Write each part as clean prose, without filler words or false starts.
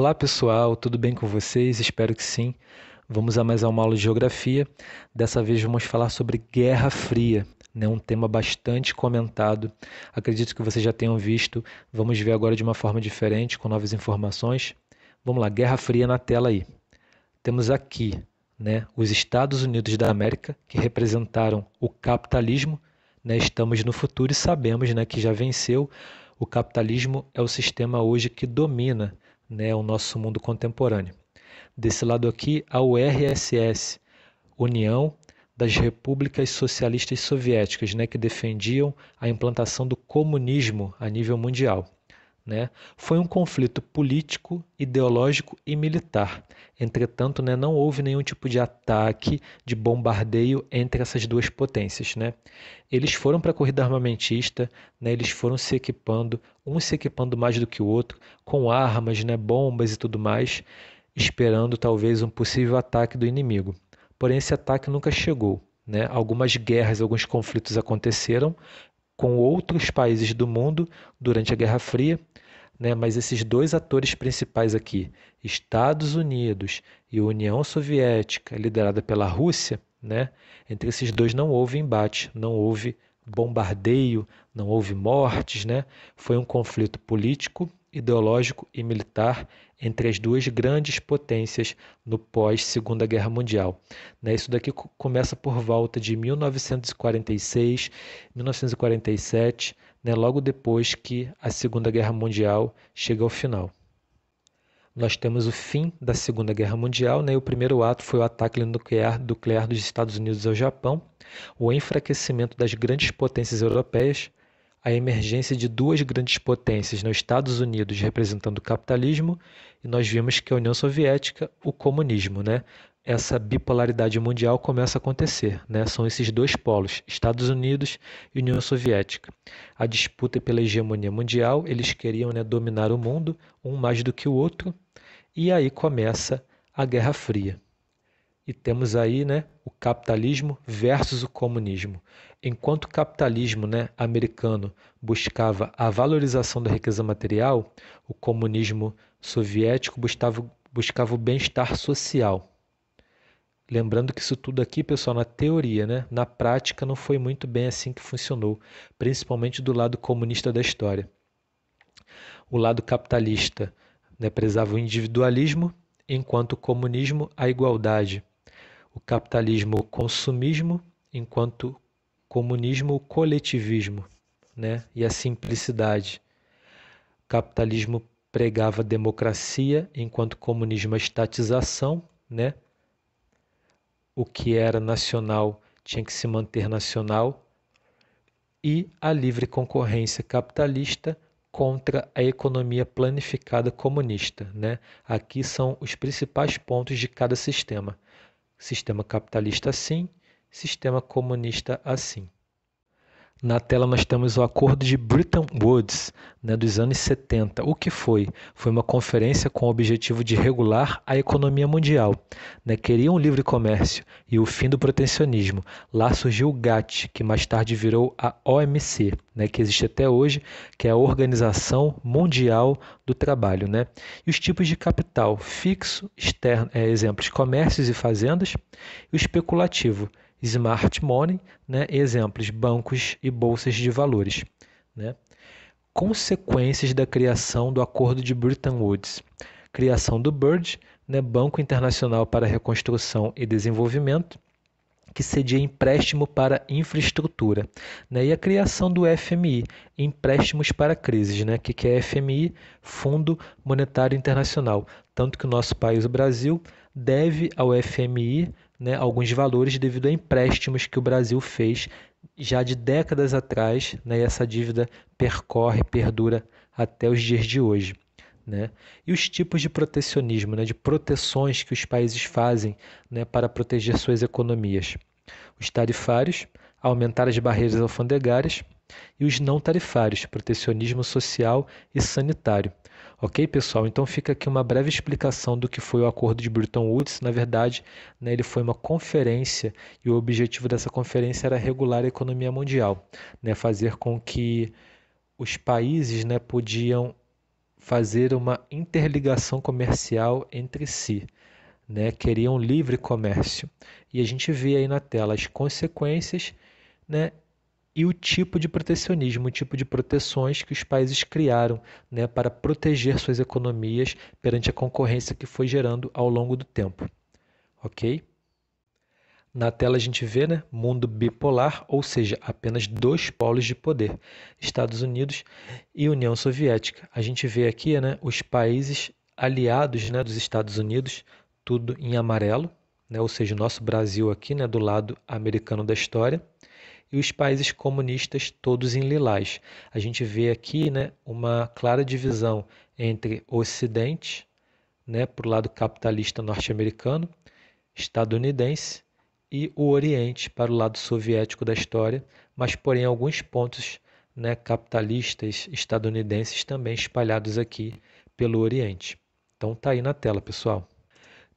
Olá pessoal, tudo bem com vocês? Espero que sim. Vamos a mais uma aula de geografia. Dessa vez vamos falar sobre Guerra Fria, né? Um tema bastante comentado. Acredito que vocês já tenham visto. Vamos ver agora de uma forma diferente, com novas informações. Vamos lá, Guerra Fria na tela aí. Temos aqui, né, os Estados Unidos da América, que representaram o capitalismo, né? Estamos no futuro e sabemos, né, que já venceu. O capitalismo é o sistema hoje que domina, né, o nosso mundo contemporâneo. Desse lado aqui, a URSS, União das Repúblicas Socialistas Soviéticas, né, que defendiam a implantação do comunismo a nível mundial. Né? Foi um conflito político, ideológico e militar. Entretanto, né, não houve nenhum tipo de ataque, de bombardeio entre essas duas potências. Né? Eles foram para a corrida armamentista, né, eles foram se equipando, um se equipando mais do que o outro, com armas, né, bombas e tudo mais, esperando talvez um possível ataque do inimigo. Porém, esse ataque nunca chegou. Né? Algumas guerras, alguns conflitos aconteceram com outros países do mundo durante a Guerra Fria, né? Mas esses dois atores principais aqui, Estados Unidos e União Soviética, liderada pela Rússia, né? Entre esses dois não houve embate, não houve bombardeio, não houve mortes, né? Foi um conflito político, ideológico e militar entre as duas grandes potências no pós-Segunda Guerra Mundial. Né? Isso daqui começa por volta de 1946, 1947, né? Logo depois que a Segunda Guerra Mundial chega ao final. Nós temos o fim da Segunda Guerra Mundial, né? O primeiro ato foi o ataque nuclear dos Estados Unidos ao Japão, o enfraquecimento das grandes potências europeias, a emergência de duas grandes potências, nos Estados Unidos representando o capitalismo, e nós vimos que a União Soviética, o comunismo, né? Essa bipolaridade mundial começa a acontecer, né? São esses dois polos, Estados Unidos e União Soviética. A disputa pela hegemonia mundial, eles queriam, né, dominar o mundo, um mais do que o outro, e aí começa a Guerra Fria. E temos aí, né, o capitalismo versus o comunismo. Enquanto o capitalismo, né, americano buscava a valorização da riqueza material, o comunismo soviético buscava o bem-estar social. Lembrando que isso tudo aqui, pessoal, na teoria, né? Na prática não foi muito bem assim que funcionou, principalmente do lado comunista da história. O lado capitalista, né, prezava o individualismo, enquanto o comunismo a igualdade. O capitalismo o consumismo, enquanto comunismo o coletivismo, né, e a simplicidade. O capitalismo pregava a democracia, enquanto o comunismo a estatização, né? O que era nacional tinha que se manter nacional, e a livre concorrência capitalista contra a economia planificada comunista, né? Aqui são os principais pontos de cada sistema. Sistema capitalista assim, sistema comunista assim. Na tela nós temos o Acordo de Bretton Woods, né, dos anos 70. O que foi? Foi uma conferência com o objetivo de regular a economia mundial. Né? Queriam o livre comércio e o fim do protecionismo. Lá surgiu o GATT, que mais tarde virou a OMC, né, que existe até hoje, que é a Organização Mundial do Trabalho. Né? E os tipos de capital: fixo, externo, exemplos, comércios e fazendas, e o especulativo, smart money, né? Exemplos, bancos e bolsas de valores. Né? Consequências da criação do Acordo de Bretton Woods. Criação do BIRD, né? Banco Internacional para Reconstrução e Desenvolvimento, que cedia empréstimo para infraestrutura. Né? E a criação do FMI, empréstimos para crises, né? Que é FMI, Fundo Monetário Internacional. Tanto que o nosso país, o Brasil, deve ao FMI, né, alguns valores devido a empréstimos que o Brasil fez já de décadas atrás, né, e essa dívida perdura até os dias de hoje. Né? E os tipos de protecionismo, né, de proteções que os países fazem, né, para proteger suas economias. Os tarifários, aumentar as barreiras alfandegárias, e os não tarifários, protecionismo social e sanitário. Ok, pessoal? Então fica aqui uma breve explicação do que foi o Acordo de Bretton Woods. Na verdade, né, ele foi uma conferência e o objetivo dessa conferência era regular a economia mundial, né, fazer com que os países, né, podiam fazer uma interligação comercial entre si, né? Queriam livre comércio. E a gente vê aí na tela as consequências, né? E o tipo de protecionismo, o tipo de proteções que os países criaram, né, para proteger suas economias perante a concorrência que foi gerando ao longo do tempo, ok? Na tela a gente vê, né, mundo bipolar, ou seja, apenas dois polos de poder, Estados Unidos e União Soviética. A gente vê aqui, né, os países aliados, né, dos Estados Unidos, tudo em amarelo, né, ou seja, o nosso Brasil aqui, né, do lado americano da história, e os países comunistas todos em lilás. A gente vê aqui, né, uma clara divisão entre Ocidente, né, para o lado capitalista norte-americano, estadunidense, e o Oriente para o lado soviético da história, mas porém alguns pontos, né, capitalistas estadunidenses também espalhados aqui pelo Oriente. Então tá aí na tela, pessoal.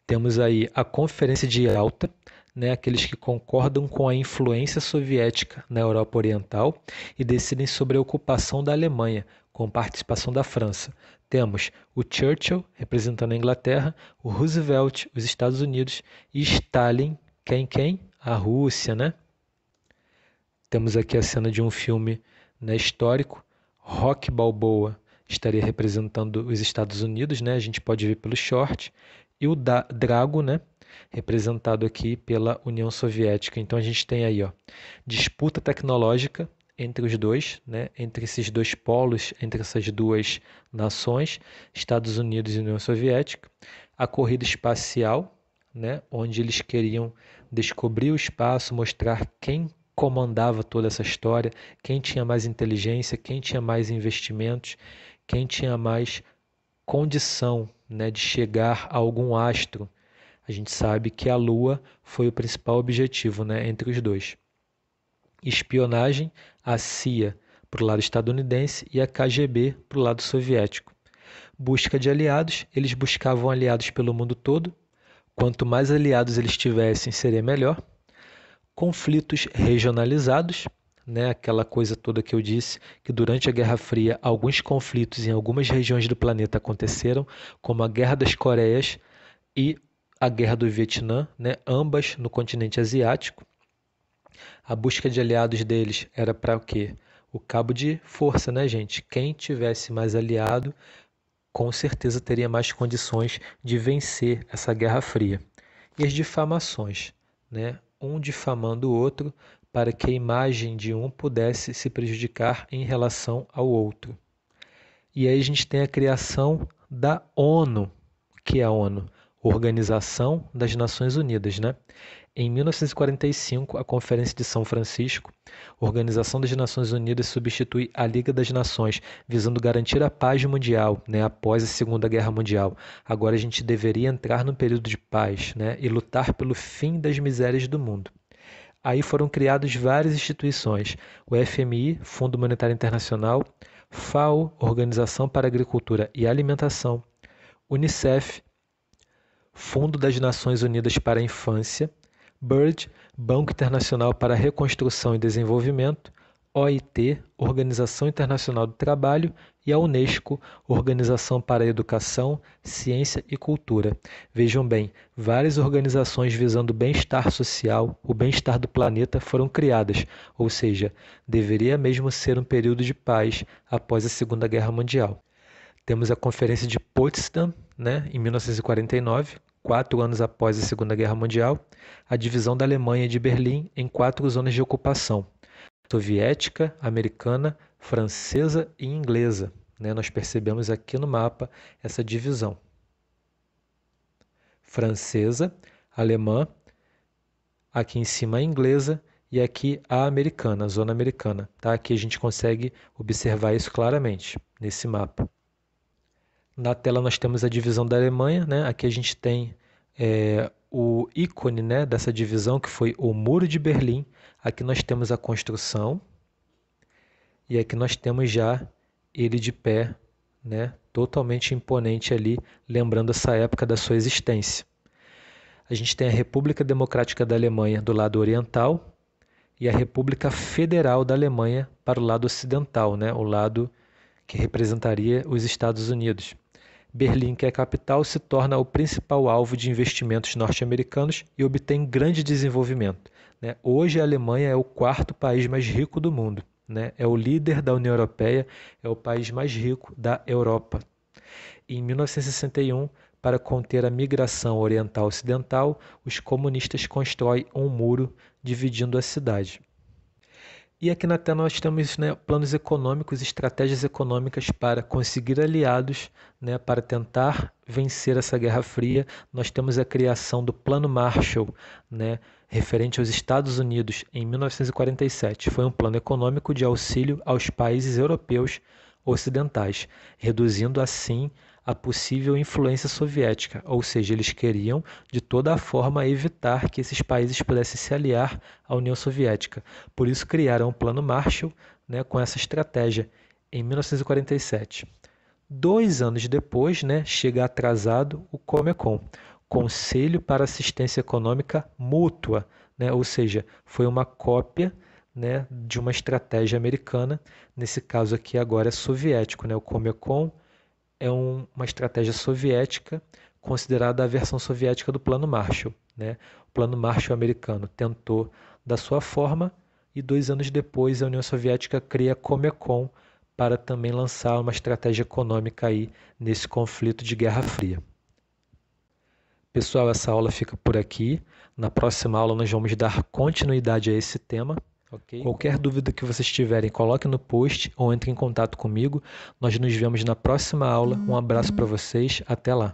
Temos aí a Conferência de Yalta, né, aqueles que concordam com a influência soviética na Europa Oriental e decidem sobre a ocupação da Alemanha, com participação da França. Temos o Churchill, representando a Inglaterra, o Roosevelt, os Estados Unidos, e Stalin, quem? A Rússia, né? Temos aqui a cena de um filme, né, histórico. Rock Balboa estaria representando os Estados Unidos, né? A gente pode ver pelo short. E o Drago, né, representado aqui pela União Soviética. Então a gente tem aí, ó, disputa tecnológica entre os dois, né, entre esses dois polos, entre essas duas nações, Estados Unidos e União Soviética. A corrida espacial, né, onde eles queriam descobrir o espaço, mostrar quem comandava toda essa história, quem tinha mais inteligência, quem tinha mais investimentos, quem tinha mais condição, né, de chegar a algum astro. A gente sabe que a Lua foi o principal objetivo, né, entre os dois. Espionagem, a CIA para o lado estadunidense e a KGB para o lado soviético. Busca de aliados, eles buscavam aliados pelo mundo todo. Quanto mais aliados eles tivessem, seria melhor. Conflitos regionalizados, né? Aquela coisa toda que eu disse, que durante a Guerra Fria alguns conflitos em algumas regiões do planeta aconteceram, como a Guerra das Coreias e a Guerra do Vietnã, né? Ambas no continente asiático. A busca de aliados deles era para o quê? O cabo de força, né, gente? Quem tivesse mais aliado, com certeza teria mais condições de vencer essa Guerra Fria. E as difamações, né? Um difamando o outro para que a imagem de um pudesse se prejudicar em relação ao outro. E aí a gente tem a criação da ONU, que é a ONU, Organização das Nações Unidas, né? Em 1945, a Conferência de São Francisco, a Organização das Nações Unidas substitui a Liga das Nações, visando garantir a paz mundial, né, após a Segunda Guerra Mundial. Agora a gente deveria entrar num período de paz, né, e lutar pelo fim das misérias do mundo. Aí foram criadas várias instituições, o FMI, Fundo Monetário Internacional, FAO, Organização para a Agricultura e Alimentação, UNICEF, Fundo das Nações Unidas para a Infância, BIRD, Banco Internacional para a Reconstrução e Desenvolvimento, OIT, Organização Internacional do Trabalho, e a Unesco, Organização para a Educação, Ciência e Cultura. Vejam bem, várias organizações visando o bem-estar social, o bem-estar do planeta foram criadas, ou seja, deveria mesmo ser um período de paz após a Segunda Guerra Mundial. Temos a Conferência de Potsdam, né, em 1949, 4 anos após a Segunda Guerra Mundial, a divisão da Alemanha de Berlim em 4 zonas de ocupação: soviética, americana, francesa e inglesa. Né? Nós percebemos aqui no mapa essa divisão. Francesa, alemã, aqui em cima a inglesa e aqui a americana, a zona americana. Tá? Aqui a gente consegue observar isso claramente nesse mapa. Na tela nós temos a divisão da Alemanha, né? Aqui a gente tem o ícone, né, dessa divisão, que foi o Muro de Berlim. Aqui nós temos a construção e aqui nós temos já ele de pé, né, totalmente imponente ali, lembrando essa época da sua existência. A gente tem a República Democrática da Alemanha do lado oriental e a República Federal da Alemanha para o lado ocidental, né, o lado que representaria os Estados Unidos. Berlim, que é a capital, se torna o principal alvo de investimentos norte-americanos e obtém grande desenvolvimento, né? Hoje a Alemanha é o quarto país mais rico do mundo, né? É o líder da União Europeia, é o país mais rico da Europa. Em 1961, para conter a migração oriental-ocidental, os comunistas constroem um muro dividindo a cidade. E aqui na tela nós temos, né, planos econômicos, estratégias econômicas para conseguir aliados, né, para tentar vencer essa Guerra Fria. Nós temos a criação do Plano Marshall, né, referente aos Estados Unidos em 1947. Foi um plano econômico de auxílio aos países europeus ocidentais, reduzindo assim a possível influência soviética, ou seja, eles queriam de toda a forma evitar que esses países pudessem se aliar à União Soviética. Por isso criaram o Plano Marshall, né, com essa estratégia em 1947. 2 anos depois, né, chega atrasado o Comecon, Conselho para Assistência Econômica Mútua, né, ou seja, foi uma cópia, né, de uma estratégia americana, nesse caso aqui agora é soviético, né, o Comecon é uma estratégia soviética considerada a versão soviética do Plano Marshall, né? O Plano Marshall americano tentou da sua forma e 2 anos depois a União Soviética cria a Comecon para também lançar uma estratégia econômica aí nesse conflito de Guerra Fria. Pessoal, essa aula fica por aqui. Na próxima aula nós vamos dar continuidade a esse tema. Okay. Qualquer dúvida que vocês tiverem, coloque no post ou entre em contato comigo. Nós nos vemos na próxima aula. Um abraço para vocês. Até lá.